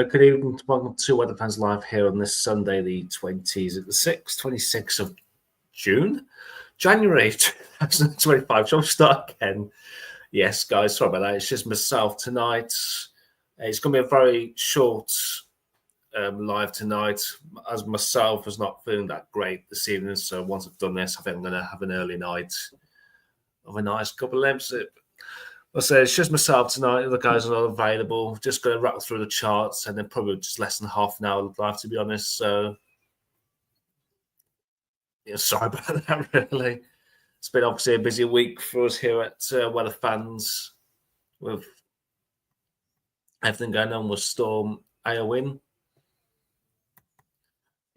Good evening, welcome to Weather Fans Live here on this Sunday, the 26th of June, January 2025. Shall we start again? Yes, guys, sorry about that. It's just myself tonight. It's going to be a very short live tonight, as myself is not feeling that great this evening. So once I've done this, I think I'm going to have an early night of a nice couple of lamps. I'll say it's just myself tonight. The guys are not available. Just going to rattle through the charts, and then probably just less than half an hour live, to be honest. So, yeah, sorry about that. Really, it's been obviously a busy week for us here at Weather Fans, with everything going on with Storm Eowyn.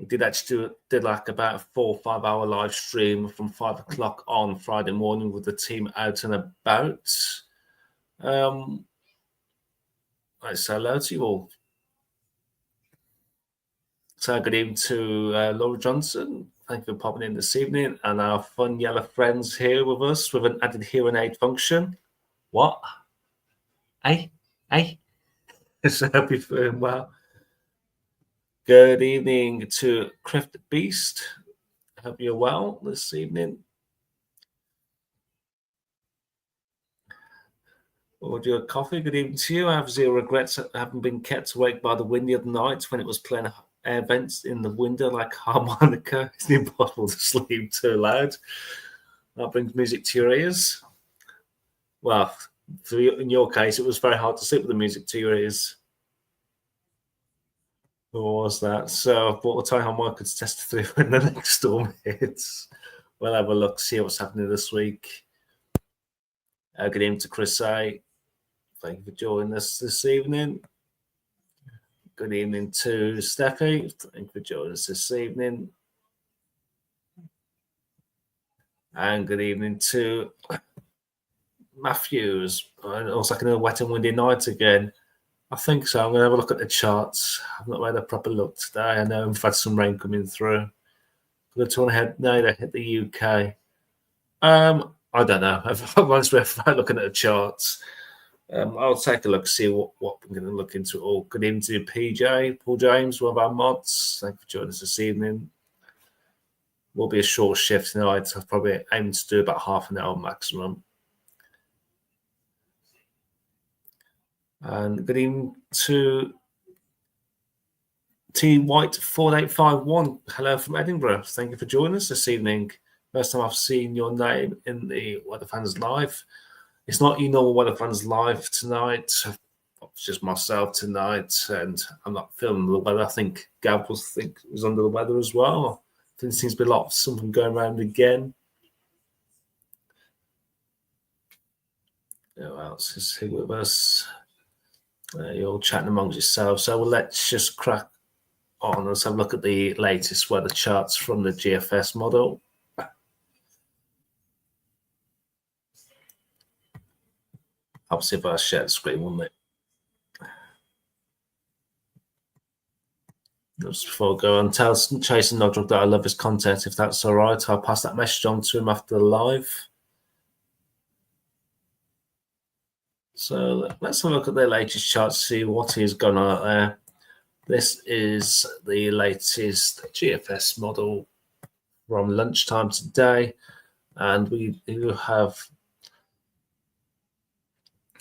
We did actually did like about a 4 or 5 hour live stream from 5 o'clock on Friday morning with the team out and about. I say hello to you all. So good evening to Laura Johnson. Thank you for popping in this evening, and our fun yellow friends here with us with an added hearing aid function. What? Hey? So hope you're feeling well. Good evening to Crift Beast. Hope you're well this evening. Audio Coffee, good evening to you. I have zero regrets at having been kept awake by the wind the other night when it was playing air vents in the window like harmonica. It's impossible to sleep too loud. That brings music to your ears. Well, in your case, it was very hard to sleep with the music to your ears. Or was that? So I bought a tie harmonica to test through when the next storm hits. We'll have a look, see what's happening this week. Good evening to Chris A. Thank you for joining us this evening. Good evening to Steffi. Thank you for joining us this evening. And good evening to Matthews. It looks like another wet and windy night again. I think so. I'm going to have a look at the charts. I've not had a proper look today. I know we've had some rain coming through. Going to turn ahead. No, they hit the UK. I don't know. Once we're looking at the charts, I'll take a look, see what we're going to look into. All good evening to PJ, Paul James, one of our mods. Thank you for joining us this evening. Will be a short shift tonight. I've probably aimed to do about half an hour maximum. And good evening to T White 4851. Hello from Edinburgh. Thank you for joining us this evening. First time I've seen your name in the Weather Fans Live. It's not your normal Weather Fans Live tonight. It's just myself tonight, and I'm not feeling the weather. I think Gav was under the weather as well. There seems to be a lot of something going around again. Who else is here with us? You're all chatting amongst yourselves. So let's just crack on. Let's have a look at the latest weather charts from the GFS model. Obviously, if I share the screen, wouldn't it? Just before I go on, tell Chase and Nodrog that I love his content. If that's all right, I'll pass that message on to him after the live. So let's have a look at their latest chart, see what is going on out there. This is the latest GFS model from lunchtime today, and we do have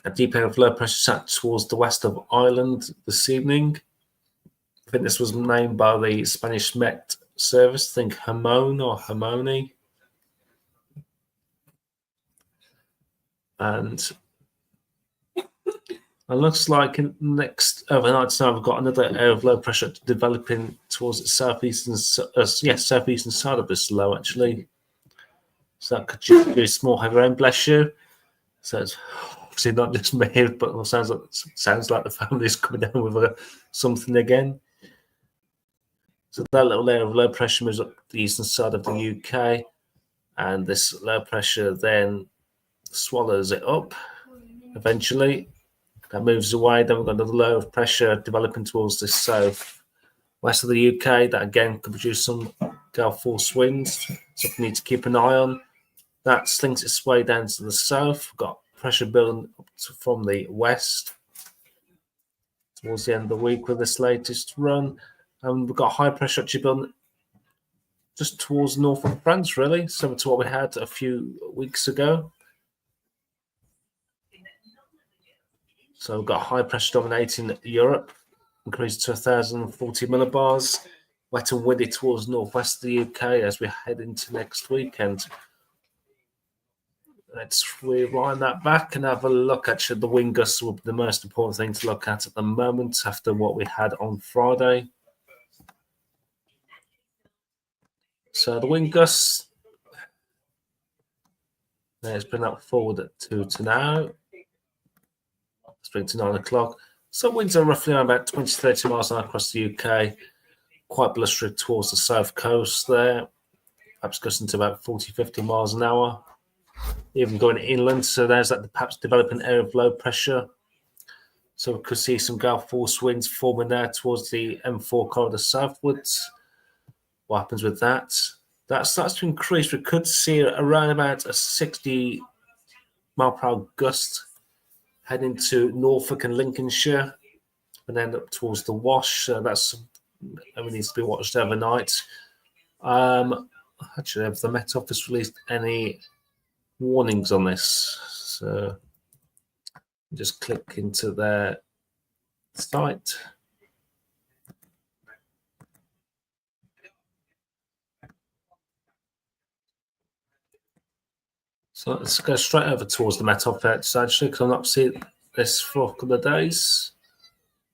a deep area of low pressure sat towards the west of Ireland this evening. I think this was named by the Spanish Met Service. I think Hamon or Hamoni. And it looks like next overnight tonight we've got another area of low pressure developing towards the southeastern side of this low, actually. So that could just be a small heavy rain, bless you. So it's obviously not just me, but it sounds like the family's coming down with something again. So that little layer of low pressure moves up the eastern side of the UK, and this low pressure then swallows it up eventually. That moves away. Then we've got another low of pressure developing towards the south west of the UK. That again could produce some gale force winds. Something we need to keep an eye on. That slinks its way down to the south. We've got pressure building up from the west towards the end of the week with this latest run. And we've got high pressure actually building just towards north of France, really, similar to what we had a few weeks ago. So we've got high pressure dominating Europe, increased to 1,040 millibars, wet and windy towards northwest of the UK as we head into next weekend. Let's rewind that back and have a look. Actually, the wind gusts will be the most important thing to look at the moment after what we had on Friday. So the wind gusts, let's bring that forward to now. Let's bring it to 9 o'clock. So winds are roughly about 20 to 30 miles an hour across the UK, quite blustery towards the south coast there, perhaps gusting to about 40, 50 miles an hour, even going inland. So there's that perhaps developing area of low pressure. So we could see some gale force winds forming there towards the M4 corridor southwards. What happens with that? That starts to increase. We could see around about a 60 mile per hour gust heading to Norfolk and Lincolnshire and then up towards the Wash. That needs to be watched overnight. Actually, have the Met Office released any warnings on this? So just click into their site. So let's go straight over towards the Met Office actually, because I've not seen this for a couple of days.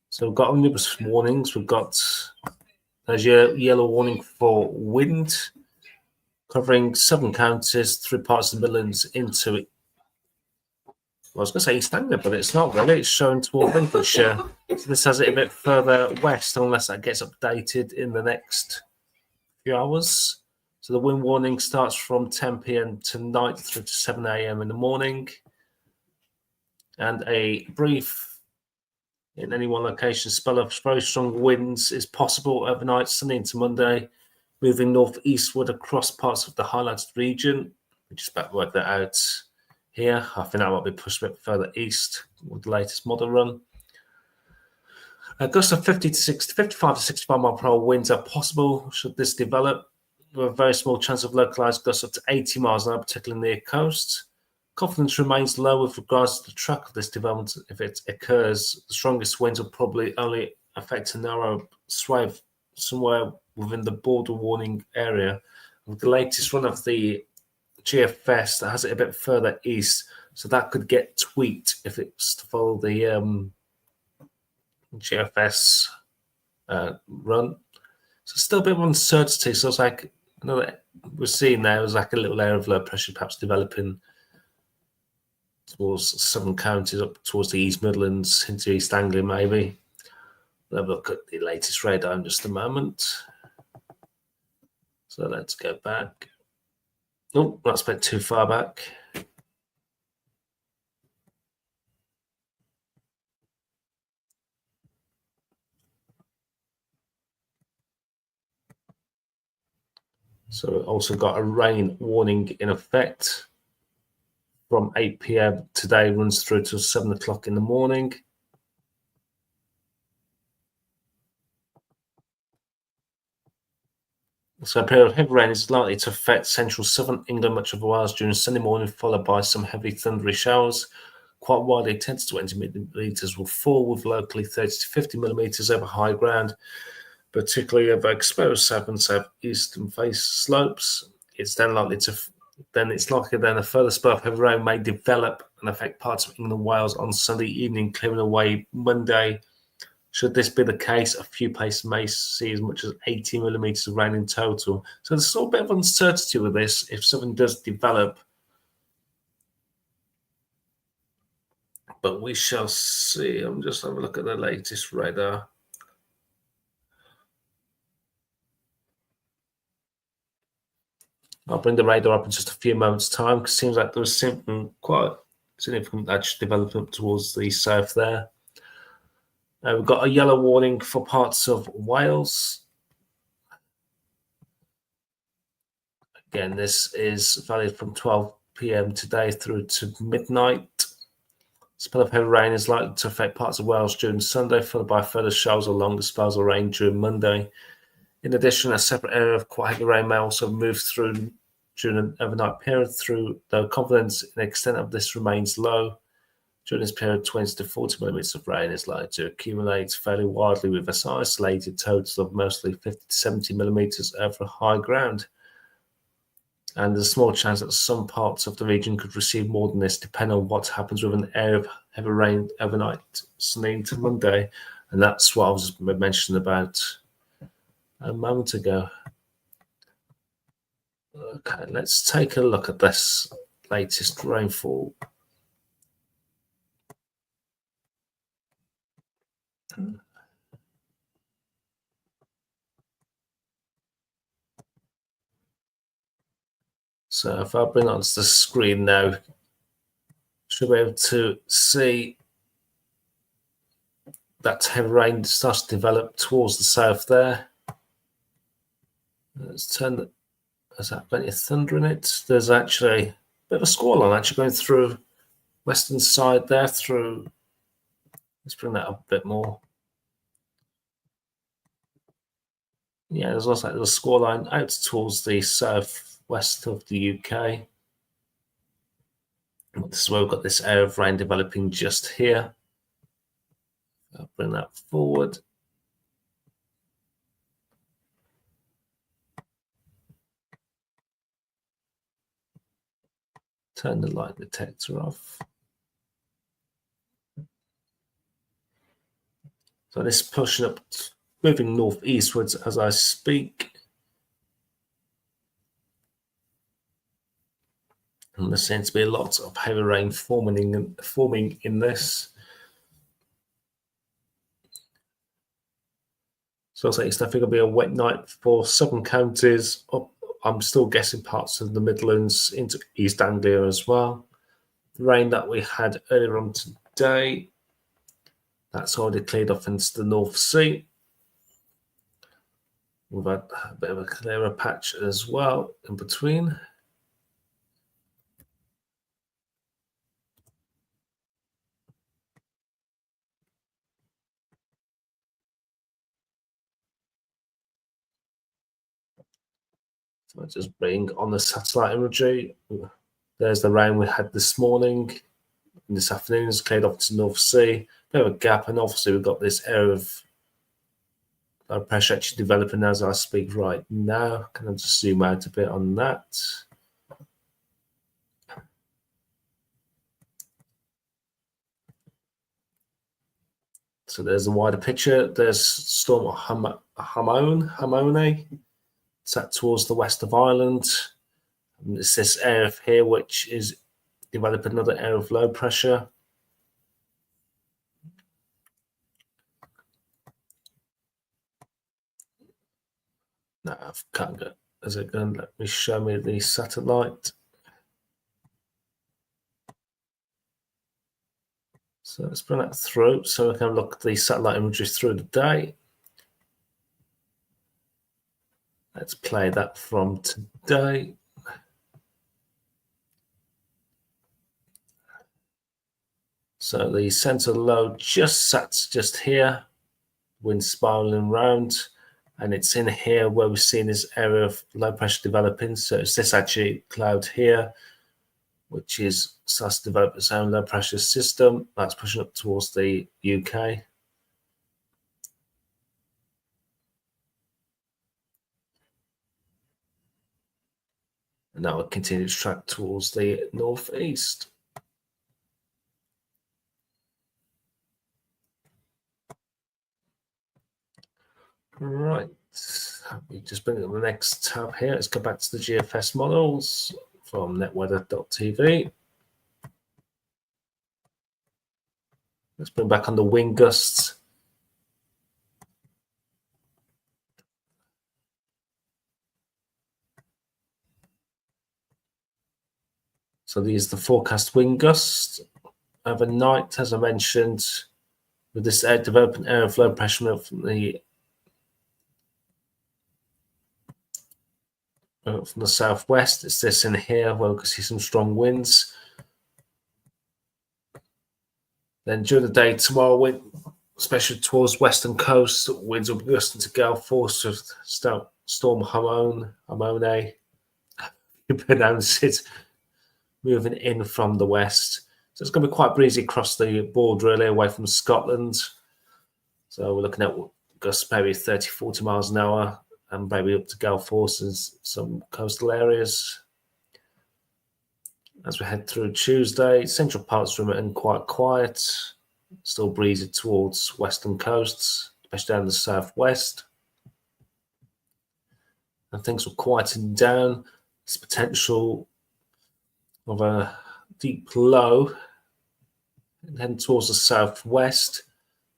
So we've got omnibus warnings. We've got there's your yellow warning for wind covering 7 counties through parts of the Midlands into it. I was going to say East Anglia, but it's not really. It's showing toward Lincolnshire. So this has it a bit further west, unless that gets updated in the next few hours. So the wind warning starts from 10 p.m. tonight through to 7 a.m. in the morning. And a brief, in any one location, spell of very strong winds is possible overnight, Sunday into Monday, moving northeastward across parts of the highlighted region. We just about work that out here. I think that might be pushed a bit further east with the latest model run. Gusts of 55 to 65 mile per hour winds are possible should this develop, with a very small chance of localized gusts up to 80 miles an hour, particularly near coast. Confidence remains low with regards to the track of this development if it occurs. The strongest winds will probably only affect a narrow swathe somewhere within the border warning area. With the latest run of the GFS that has it a bit further east, so that could get tweaked if it's to follow the GFS run. So still a bit of uncertainty. So it's like another we're seeing there was like a little area of low pressure perhaps developing towards 7 counties up towards the East Midlands into East Anglia maybe. We'll have a look at the latest radar in just a moment. So let's go back. Oh, that's a bit too far back. So we've also got a rain warning in effect from 8 p.m. today, runs through to 7 o'clock in the morning. So a period of heavy rain is likely to affect central southern England, much of Wales during Sunday morning, followed by some heavy thundery showers. Quite widely, 10 to 20 millimetres will fall, with locally 30 to 50 millimetres over high ground, particularly over exposed south and southeastern face slopes. It's likely a further spell of heavy rain may develop and affect parts of England and Wales on Sunday evening, clearing away Monday. Should this be the case, a few places may see as much as 80 millimetres of rain in total. So there's still a bit of uncertainty with this if something does develop. But we shall see. I'm just having a look at the latest radar. I'll bring the radar up in just a few moments' time because it seems like there was something quite significant actually developing towards the south there. We've got a yellow warning for parts of Wales. Again, this is valid from 12 p.m. today through to midnight. Spell of heavy rain is likely to affect parts of Wales during Sunday, followed by further showers or longer spells of rain during Monday. In addition, a separate area of quite heavy rain may also move through during an overnight period, though confidence in the extent of this remains low. During this period, 20 to 40 millimetres of rain is likely to accumulate fairly widely, with an isolated total of mostly 50 to 70 millimetres over high ground. And there's a small chance that some parts of the region could receive more than this, depending on what happens with an area of heavy rain overnight, Sunday into Monday. And that's what I was mentioning about a moment ago. Okay, let's take a look at this latest rainfall. So if I bring it onto the screen now, should be able to see that heavy rain starts to develop towards the south there. Let's turn the, there's that plenty of thunder in it. There's actually a bit of a squall line actually going through western side there through. Let's bring that up a bit more. Yeah, there's also a little squall line out towards the southwest of the UK. This is where we've got this area of rain developing just here. I'll bring that forward. Turn the light detector off. So this is pushing up, moving northeastwards as I speak. And there seems to be lots of heavy rain forming in this. So I'll say it's definitely going to be a wet night for southern counties. I'm still guessing parts of the Midlands into East Anglia as well. The rain that we had earlier on today, that's already cleared off into the North Sea. We've had a bit of a clearer patch as well in between. So I just bring on the satellite imagery. There's the rain we had this morning. And this afternoon has cleared off to the North Sea. Bit of a gap, and obviously we've got this area of pressure actually developing as I speak right now. Can I just zoom out a bit on that? So there's a wider picture. There's Storm Eowyn, sat towards the west of Ireland. And it's this area here which is developing another area of low pressure. No, I can't go. Is it going to let me show me the satellite? So let's bring that through so we can look at the satellite imagery through the day. Let's play that from today. So the center low just sat just here, wind spiraling around, and it's in here where we're seeing this area of low pressure developing. So it's this actually cloud here, which is starts to develop its own low pressure system. That's pushing up towards the UK. And that will continue to track towards the northeast. Right, we just bring up the next tab here. Let's go back to the GFS models from netweather.tv. Let's bring back on the wind gusts. So these are the forecast wind gusts overnight, as I mentioned, with this developing area of low pressure from the southwest. It's this in here where we can see some strong winds. Then during the day tomorrow, especially towards western coast, winds will be gusting to gale force with Storm Eowyn, you pronounce it, moving in from the west. So it's going to be quite breezy across the border, really, away from Scotland. So we're looking at gusts maybe 30, 40 miles an hour and maybe up to gale force in some coastal areas. As we head through Tuesday, central parts remain quite quiet, still breezy towards western coasts, especially down the southwest. And things will quieten down. There's potential of a deep low heading towards the southwest.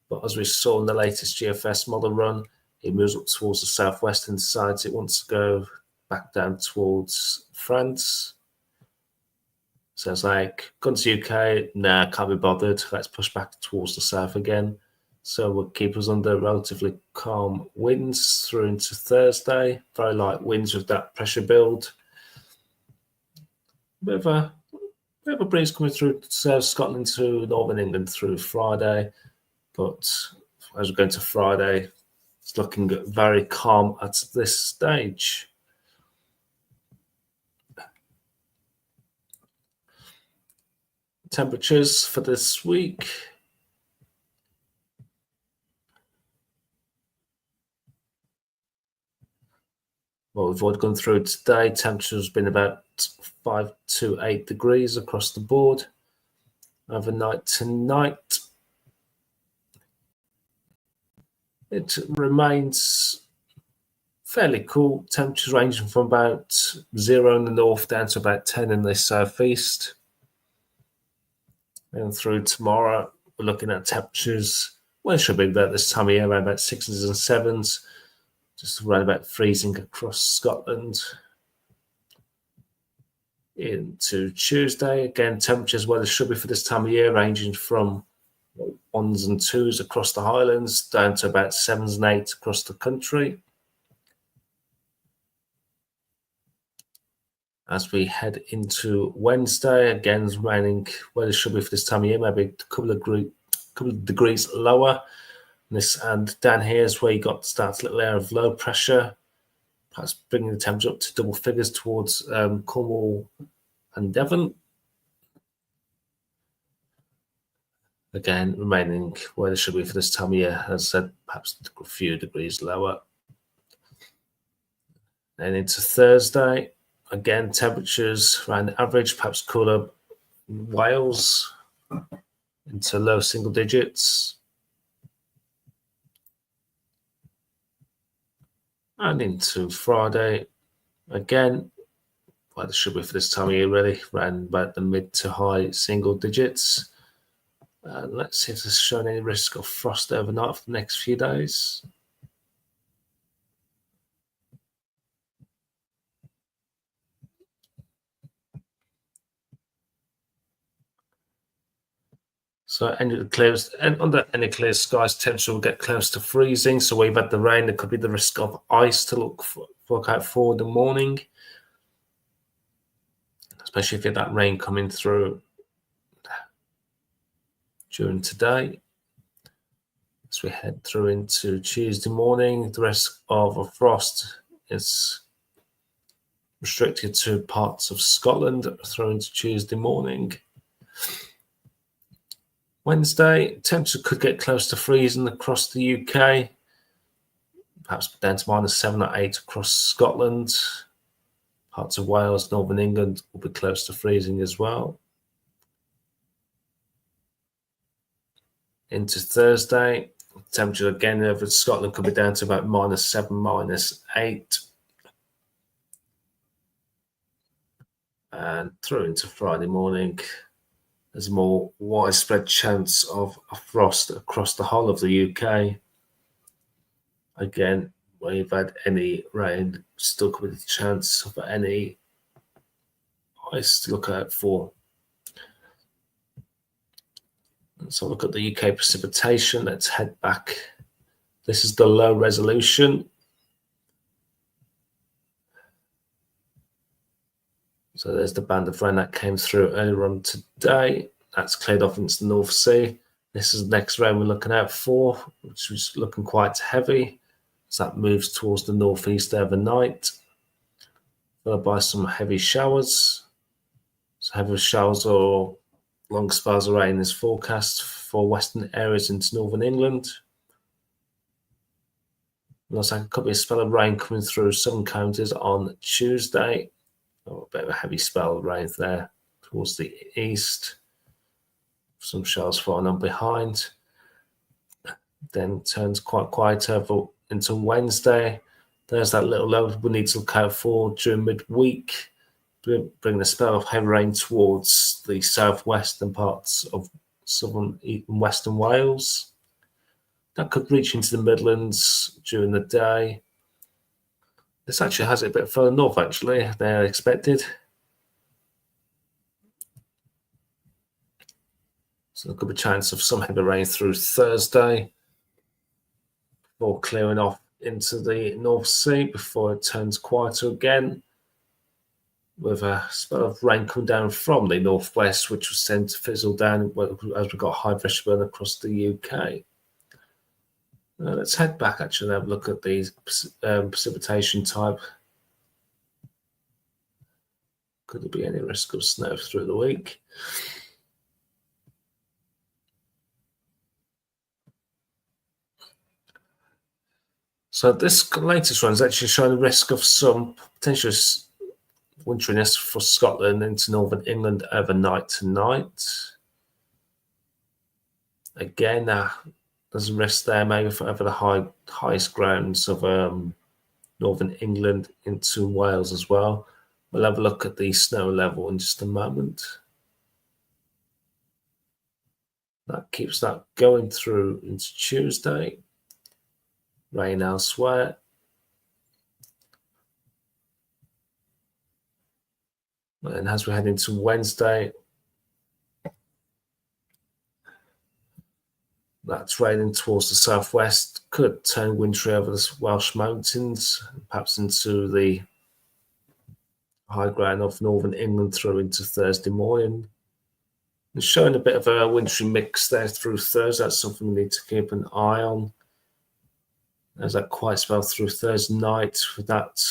But as we saw in the latest GFS model run, it moves up towards the southwest and decides it wants to go back down towards France. So it's like, gone to UK, nah, can't be bothered. Let's push back towards the south again. So we'll keep us under relatively calm winds through into Thursday. Very light winds with that pressure build. Bit of a breeze coming through South Scotland to Northern England through Friday. But as we go into Friday, it's looking very calm at this stage. Temperatures for this week. Well, we've already gone through today. Temperature's been about 5 to 8 degrees across the board. Overnight tonight, it remains fairly cool. Temperatures ranging from about 0 in the north down to about 10 in the southeast. And through tomorrow, we're looking at temperatures, well, it should be about this time of year, around about 6s and 7s, just around about freezing across Scotland. Into Tuesday, again, temperatures, well, it should be for this time of year, ranging from 1s and 2s across the Highlands down to about 7s and 8s across the country. As we head into Wednesday, again, remaining where it should be for this time of year, maybe a couple of degrees lower. And down here is where you got to start a little area of low pressure, perhaps bringing the temperature up to double figures towards Cornwall and Devon. Again, remaining where it should be for this time of year, as I said, perhaps a few degrees lower. Then into Thursday, again, temperatures around average, perhaps cooler in Wales into low single digits. And into Friday, again, well, it should be for this time of year, really, around about the mid to high single digits. Let's see if there's shown any risk of frost overnight for the next few days. So under any clear skies, temperature will get close to freezing. So we've had the rain. There could be the risk of ice to look out for in the morning, especially if you have that rain coming through during today. As we head through into Tuesday morning, the risk of a frost is restricted to parts of Scotland through into Tuesday morning. Wednesday, temperature could get close to freezing across the UK, perhaps down to -7 or 8 across Scotland. Parts of Wales, Northern England will be close to freezing as well. Into Thursday, temperature again over Scotland could be down to about -7, -8. And through into Friday morning, there's a more widespread chance of a frost across the whole of the UK. Again, where you've had any rain, still could be the chance of any ice to look out for. So look at the UK precipitation. Let's head back. This is the low resolution. So there's the band of rain that came through earlier on today. That's cleared off into the North Sea. This is the next rain we're looking out for, which is looking quite heavy. So that moves towards the northeast overnight, followed by some heavy showers. So heavy showers or long spells of rain is forecast for western areas into northern England. Looks like a couple of spell of rain coming through southern counties on Tuesday. Oh, a bit of a heavy spell of rain there towards the east. Some showers falling on behind. Then turns quite quiet over into Wednesday. There's that little low we need to look out for during midweek. Bring the spell of heavy rain towards the southwestern parts of southern and western Wales. That could reach into the Midlands during the day. This actually has it a bit further north, actually, than expected. So there could be a chance of some heavy rain through Thursday before clearing off into the North Sea before it turns quieter again, with a spell of rain coming down from the northwest, which was tend to fizzle down as we got high pressure burn across the UK. Let's head back actually and have a look at the precipitation type. Could there be any risk of snow through the week? So this latest one is actually showing a risk of some potential winteriness for Scotland into northern England overnight tonight. Again, there's a risk there maybe for over the highest grounds of northern England into Wales as well. We'll have a look at the snow level in just a moment. That keeps that going through into Tuesday. Rain elsewhere. And as we head into Wednesday, that's raining towards the southwest, could turn wintry over the Welsh mountains, perhaps into the high ground of northern England through into Thursday morning. It's showing a bit of a wintry mix there through Thursday. That's something we need to keep an eye on. There's that quiet spell through Thursday night with that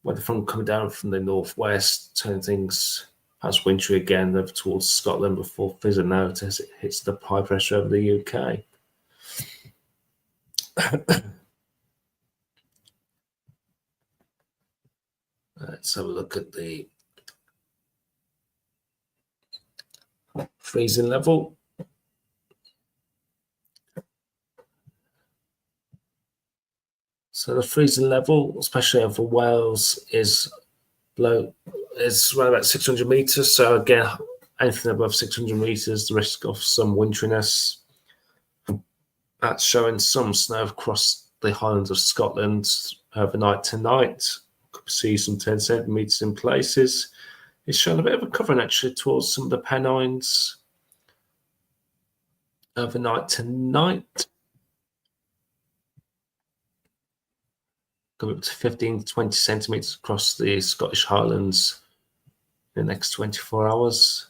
weather front coming down from the northwest, turning things as wintry again over towards Scotland before fizzing out as it hits the high pressure over the UK. Let's have a look at the freezing level. So the freezing level, especially over Wales, is around about 600 meters. So again, anything above 600 meters, the risk of some winteriness. That's showing some snow across the Highlands of Scotland overnight tonight. Could see some 10 centimeters in places. It's showing a bit of a covering actually towards some of the Pennines overnight tonight. Going up to 15 to 20 centimeters across the Scottish Highlands in the next 24 hours.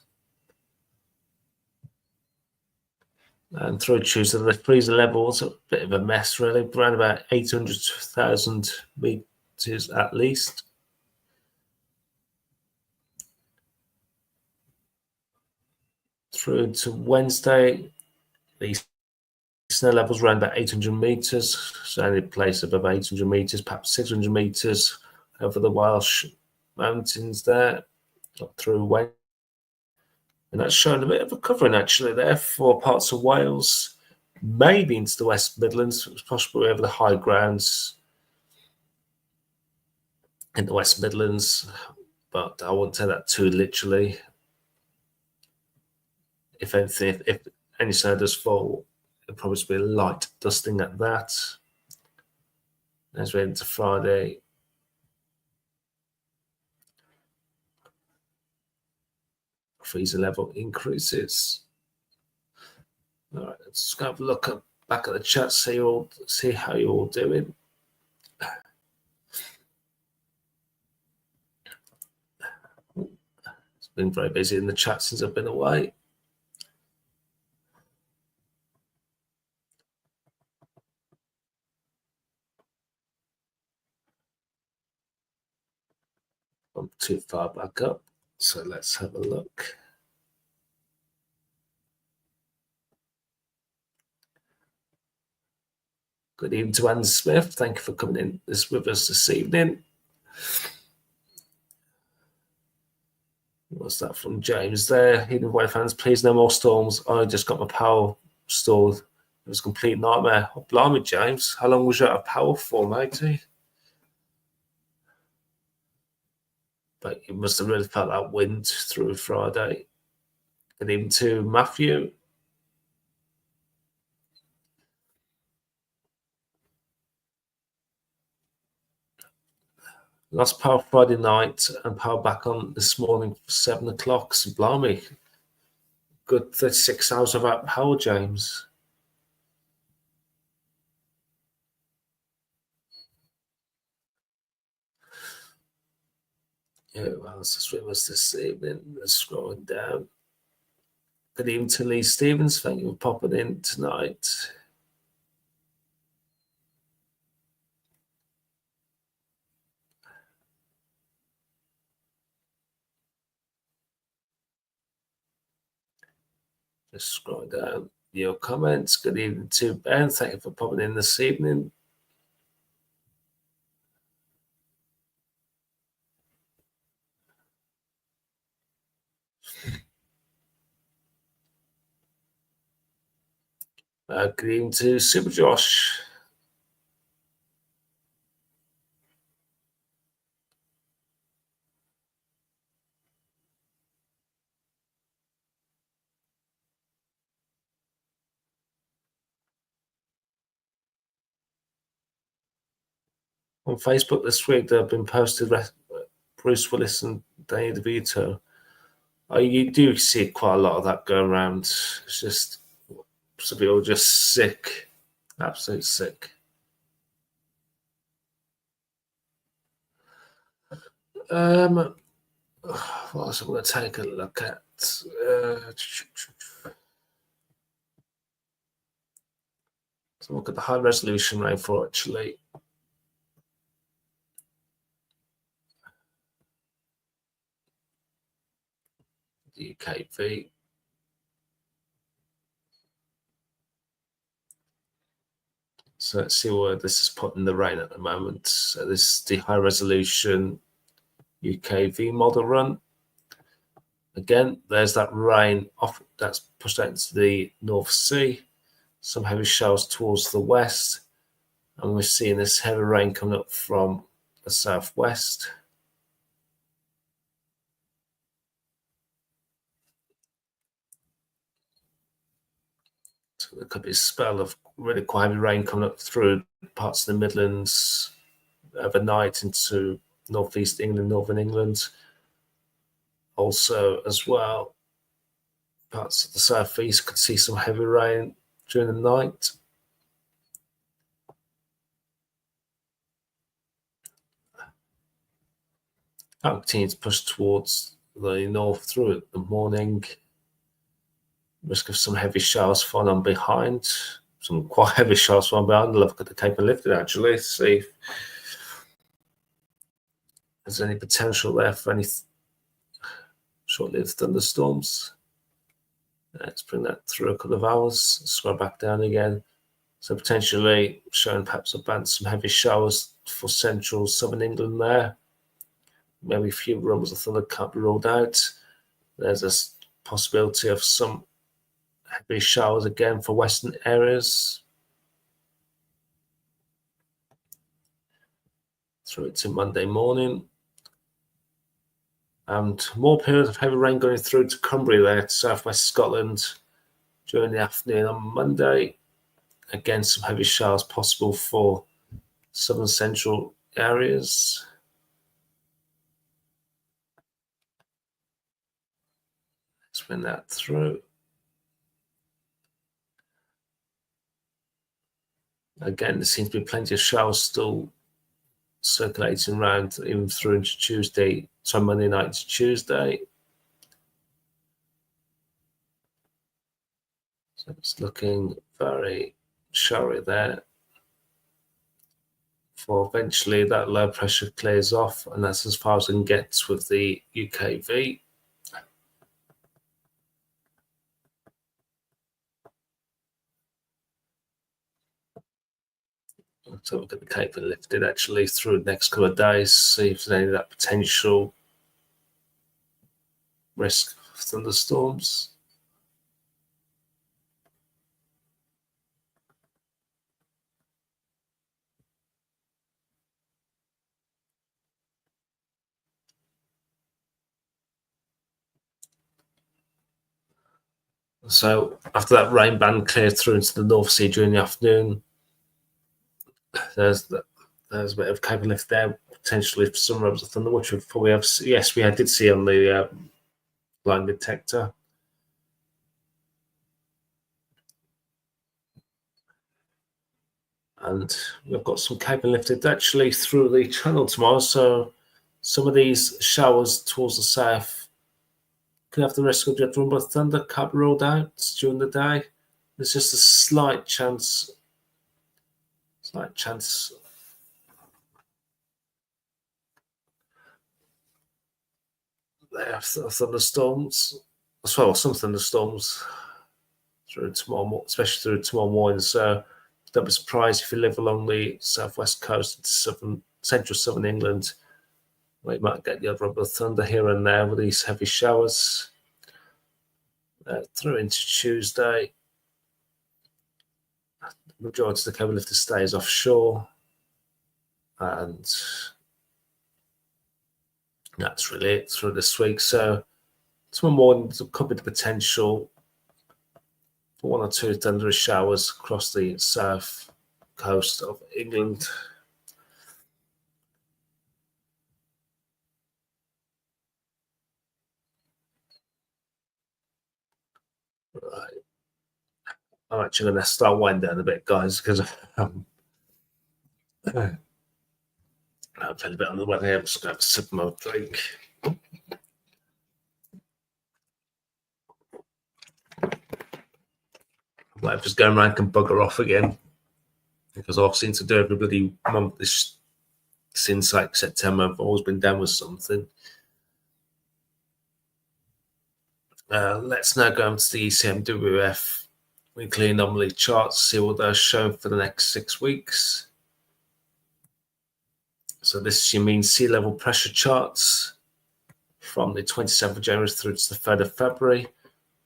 And through Tuesday, the freezing level's a bit of a mess, really, around about 800 to 1,000 meters at least. Through to Wednesday, the snow levels around about 800 meters, so any place above 800 meters, perhaps 600 meters over the Welsh mountains there, up through Wales. And that's showing a bit of a covering actually there for parts of Wales, maybe into the West Midlands, possibly over the high grounds in the West Midlands, but I wouldn't take that too literally. If anything, if any snow does fall, it'll probably be a light dusting at that. As we head into Friday, freezing level increases. All right, let's have a look back at the chat, see how you're all doing. It's been very busy in the chat since I've been away. gone too far back up. So let's have a look. Good evening to Anne Smith. Thank you for coming in with us this evening. What's that from James there? Hidden White fans, please no more storms. I just got my power stored. It was a complete nightmare. Oh, blimey, James. How long was you out of power for, matey? But you must have really felt that wind through Friday. Good evening to Matthew. Lost power Friday night and power back on this morning for 7 o'clock. So, blimey. Good 36 hours without power, James. Yeah, well, that's with us this evening. Let's scrolling down. Good evening to Lee Stevens. Thank you for popping in tonight. Just scroll down your comments. Good evening to Ben. Thank you for popping in this evening. Good evening to Super Josh. On Facebook this week, there have been posted Bruce Willis and Danny DeVito. You do see quite a lot of that go around. It's just some people just sick, absolutely sick. What else I'm going to take a look at? So look at the high resolution rainfall actually. The UKV. So let's see where this is putting the rain at the moment. So this is the high resolution UKV model run. Again, there's that rain off that's pushed out into the North Sea. Some heavy showers towards the west. And we're seeing this heavy rain coming up from the southwest. So there could be a spell of really quite heavy rain coming up through parts of the Midlands overnight into northeast England, northern England. Also, as well, parts of the southeast could see some heavy rain during the night. I'll continue to push towards the north through the morning. Risk of some heavy showers falling on behind. Some quite heavy showers falling behind. Look at the Cape and Lifted actually. See if there's any potential there for any short-lived thunderstorms. Let's bring that through a couple of hours. Scroll back down again. So potentially showing perhaps about some heavy showers for central southern England there. Maybe a few rumbles of thunder can't be ruled out. There's a possibility of some heavy showers again for western areas. Through it to Monday morning. And more periods of heavy rain going through to Cumbria there, to southwest Scotland during the afternoon on Monday. Again, some heavy showers possible for southern central areas. Let's bring that through. Again, there seems to be plenty of showers still circulating around even through into Tuesday, so Monday night to Tuesday. So it's looking very showery there before eventually that low pressure clears off, and that's as far as I can get with the UKV. So we'll get the cable lifted actually through the next couple of days, see if there's any of that potential risk of thunderstorms. So after that rain band cleared through into the North Sea during the afternoon, there's a bit of cable lift there, potentially for some rubs of thunder, which we probably have. Yes, we did see on the line detector. And we've got some cable lifted actually through the channel tomorrow. So some of these showers towards the south could have the risk of jet rumble thunder, can't be ruled out during the day. There's just a slight chance there of thunderstorms as well, some thunderstorms through tomorrow, especially through tomorrow morning. So don't be surprised if you live along the southwest coast of central southern England. We might get the odd rumble of thunder here and there with these heavy showers through into Tuesday. The majority of the cable lifter stays offshore, and that's really it through this week. So tomorrow morning there could be the potential for one or two thunderous showers across the south coast of England. Right. I'm actually going to start winding down a bit, guys, because I'm feeling a bit on the weather here. I'm just going to have a sip of my drink. Might just go around and bugger off again, because I've seen to do everybody month this since like September. I've always been down with something. Let's now go into the ECMWF weekly anomaly charts, see what they're showing for the next 6 weeks. So this is your mean sea level pressure charts from the 27th of January through to the 3rd of February.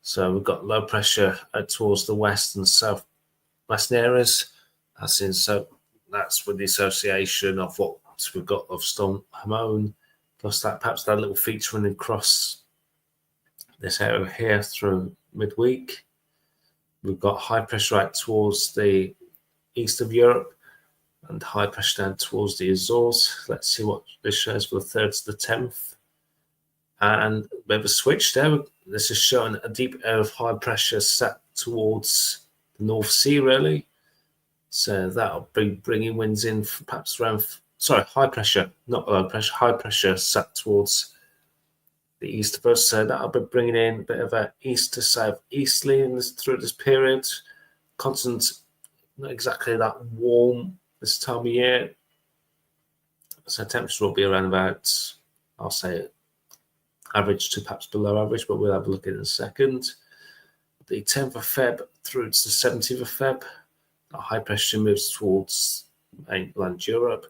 So we've got low pressure out towards the west and southwest areas. So that's with the association of what we've got of Storm Eowyn, plus that perhaps that little feature running across this area here through midweek. We've got high pressure out towards the east of Europe and high pressure down towards the Azores. Let's see what this shows for the 3rd to the 10th. And we have a switch there. This is showing a deep area of high pressure set towards the North Sea, really. So that'll be bringing winds in perhaps around, high pressure, not low pressure, high pressure set towards the east of us. So that'll be bringing in a bit of a east to south easterly through this period. Constant, not exactly that warm this time of year. So temperature will be around about, I'll say, average to perhaps below average, but we'll have a look at it in a second. The 10th of Feb through to the 17th of Feb, high pressure moves towards mainland Europe.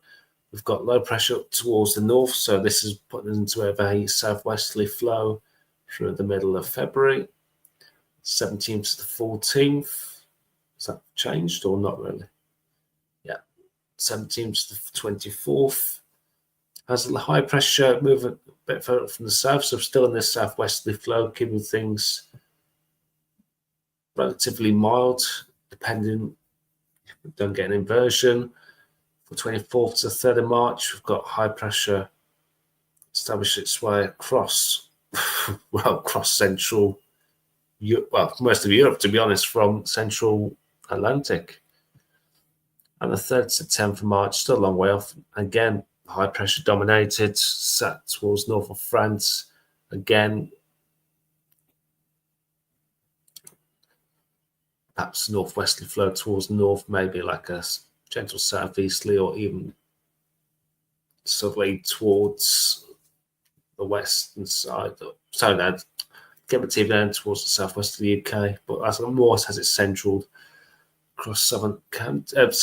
We've got low pressure towards the north, so this is putting into a southwesterly flow through the middle of February. 17th to the 14th. Has that changed or not really? Yeah. 17th to the 24th. As the high pressure move a bit further from the south, so still in this southwesterly flow, keeping things relatively mild, depending if we don't get an inversion. For 24th to 3rd of March, we've got high pressure establish its way across, across central, most of Europe, to be honest, from central Atlantic. And the 3rd to 10th of March, still a long way off. Again, high pressure dominated, sat towards north of France. Again, perhaps northwesterly flow towards north, maybe like a gentle southeasterly or even southerly towards the western side. So now get the TV down towards the southwest of the UK, but as more has it central across southern counties.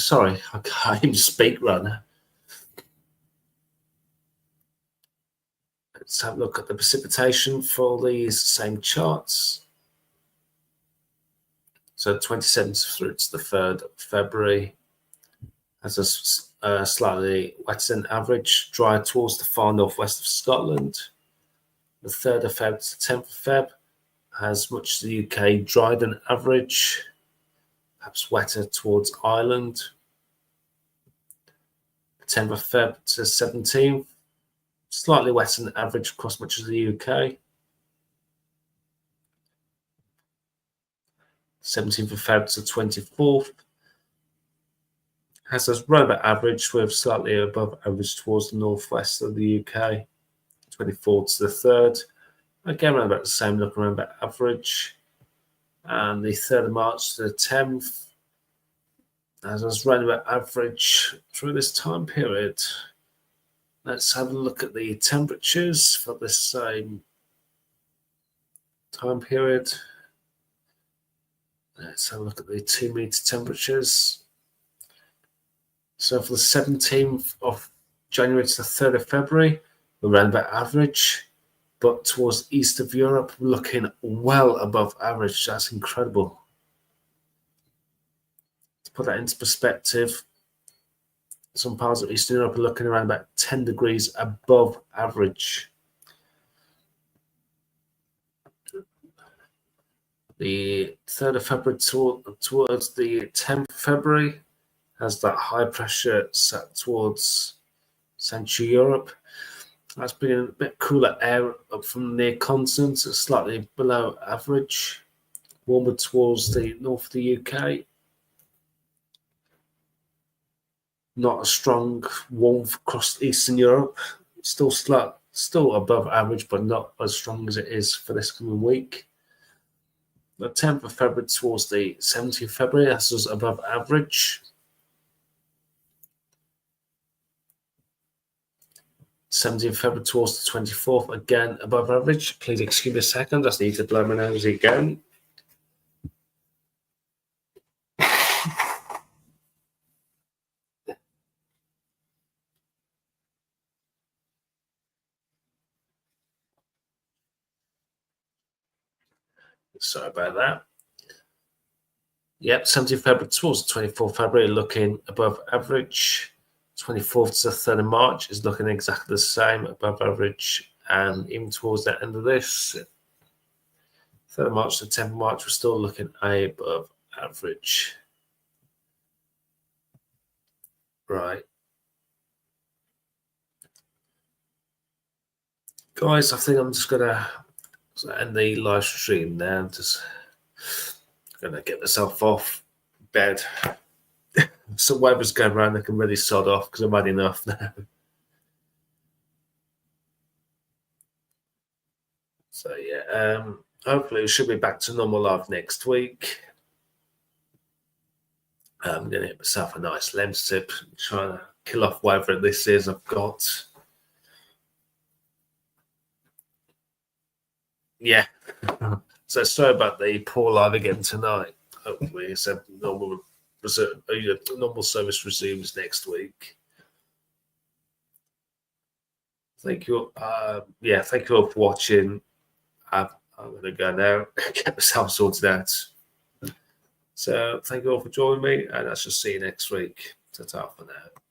Sorry, I can't even speak right now. Let's have a look at the precipitation for these same charts. So 27th through to the 3rd of February has a slightly wetter than average, dry towards the far northwest of Scotland. The 3rd of Feb to the 10th of Feb has much of the UK drier than average, perhaps wetter towards Ireland. 10th of Feb to 17th, slightly wetter than average across much of the UK. 17th of Feb to 24th has us right about average with slightly above average towards the northwest of the UK. 24th to the 3rd, again around about the same, looking around about average. And the 3rd of March to the 10th has us right about average through this time period. Let's have a look at the temperatures for this same time period. Let's have a look at the 2 meter temperatures. So for the 17th of January to the 3rd of February, we're around about average, but towards east of Europe, we're looking well above average. That's incredible. To put that into perspective, some parts of Eastern Europe are looking around about 10 degrees above average. The 3rd of February towards the 10th of February has that high pressure set towards Central Europe. That's bringing a bit cooler air up from the near continent, slightly below average, warmer towards the north of the UK. Not a strong warmth across Eastern Europe. Still above average, but not as strong as it is for this coming week. The 10th of February towards the 17th of February, that's us above average. 17th of February towards the 24th, again above average. Please excuse me a second, I just need to blow my nose again. Sorry about that. Yep, 17th of February towards the 24th of February, looking above average. 24th to the 3rd of March is looking exactly the same, above average. And even towards the end of this, 3rd of March to 10th of March, we're still looking above average. Right. Guys, I think I'm just going to end the live stream now. I'm just going to get myself off bed. So whatever's going around, I can really sod off because I've had enough now. So yeah, hopefully we should be back to normal live next week. I'm going to get myself a nice lens sip, trying to kill off whatever this is I've got. Yeah. So sorry about the poor live again tonight. Hopefully it's a normal service resumes next week. Thank you. Thank you all for watching. I'm going to go now, get myself sorted out. So thank you all for joining me, and I shall see you next week. Ta-ta for now.